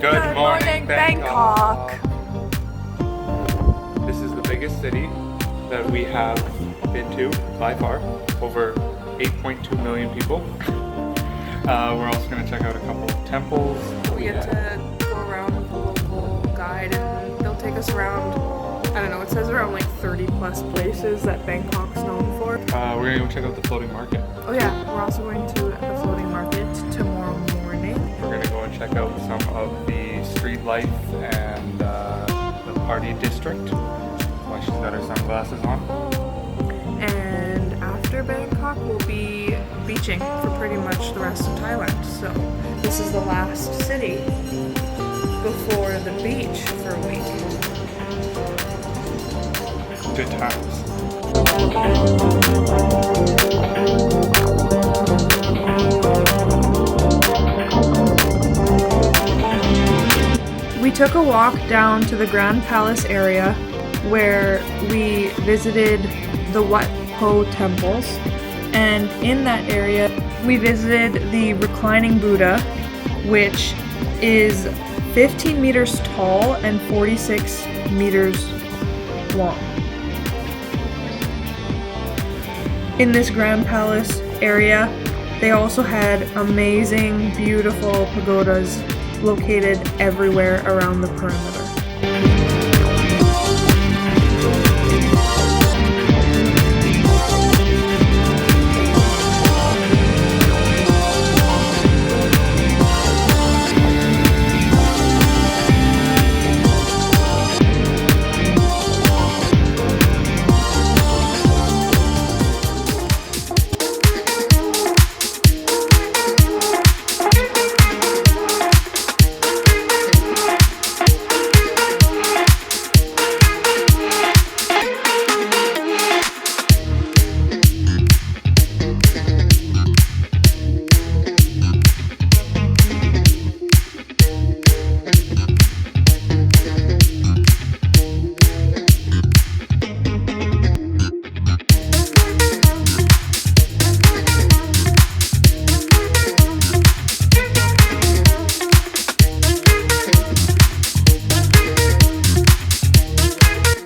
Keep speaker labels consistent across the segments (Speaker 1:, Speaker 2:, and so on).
Speaker 1: Good morning, Bangkok.
Speaker 2: This is the biggest city that we have been to by far, over 8.2 million people. We're also going to check out a couple of temples.
Speaker 1: We get to go around with a local guide and they'll take us around, I don't know, it says around like 30 plus places that Bangkok's known for.
Speaker 2: We're going to go check out the floating market.
Speaker 1: Oh yeah, we're also going to the floating market tomorrow morning.
Speaker 2: We're going to go and check out some of the street life and the party district. Why she's got her sunglasses on.
Speaker 1: And after Bangkok, we'll be beaching for pretty much the rest of Thailand. So this is the last city before the beach for a week.
Speaker 2: Good times.
Speaker 1: We took a walk down to the Grand Palace area where we visited the Wat Po temples, and in that area we visited the reclining Buddha, which is 15 meters tall and 46 meters long. In this Grand Palace area, they also had amazing, beautiful pagodas located everywhere around the perimeter.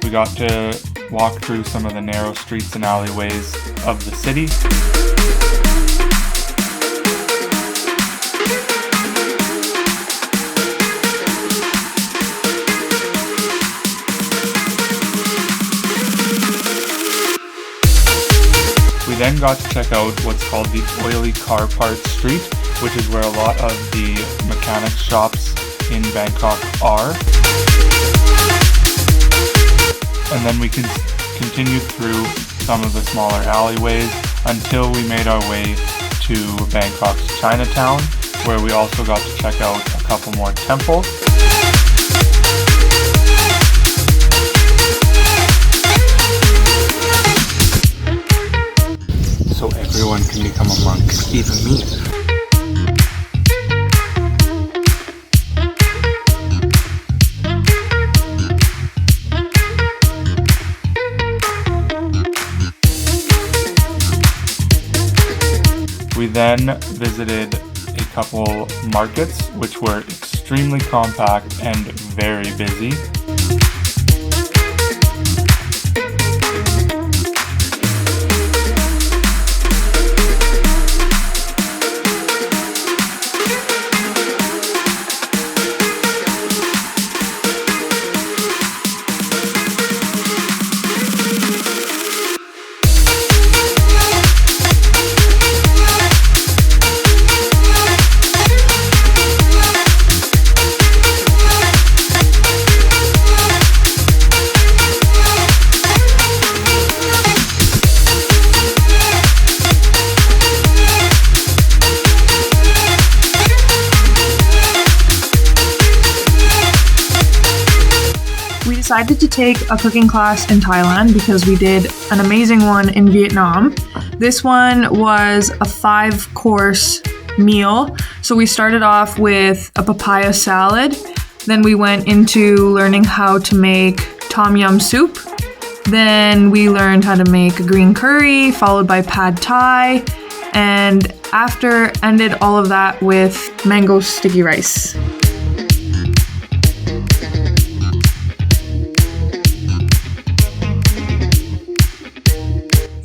Speaker 2: We got to walk through some of the narrow streets and alleyways of the city. We then got to check out what's called the Oily Car Parts Street, which is where a lot of the mechanic shops in Bangkok are. And then we continued through some of the smaller alleyways until we made our way to Bangkok's Chinatown, where we also got to check out a couple more temples. So everyone can become a monk, even me. We then visited a couple markets, which were extremely compact and very busy.
Speaker 1: We decided to take a cooking class in Thailand because we did an amazing one in Vietnam. This one was a 5-course meal. So we started off with a papaya salad. Then we went into learning how to make tom yum soup. Then we learned how to make a green curry, followed by pad thai. And after ended all of that with mango sticky rice.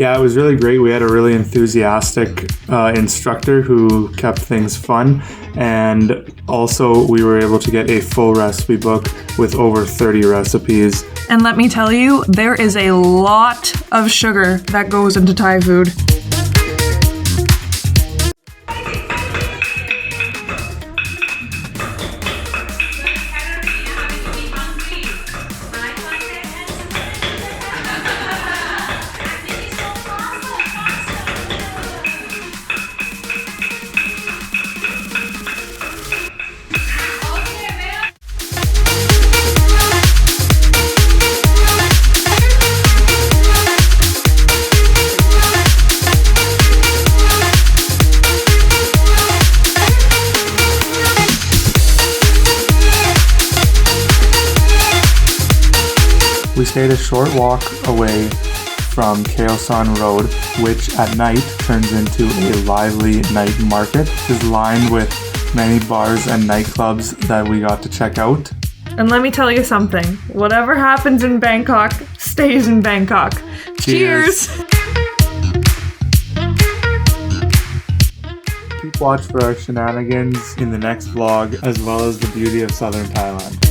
Speaker 2: Yeah, it was really great. We had a really enthusiastic instructor who kept things fun, and also we were able to get a full recipe book with over 30 recipes.
Speaker 1: And let me tell you, there is a lot of sugar that goes into Thai food.
Speaker 2: We stayed a short walk away from Kaosan Road, which at night turns into a lively night market. It is lined with many bars and nightclubs that we got to check out.
Speaker 1: And let me tell you something. Whatever happens in Bangkok stays in Bangkok. Cheers!
Speaker 2: Keep watch for our shenanigans in the next vlog, as well as the beauty of southern Thailand.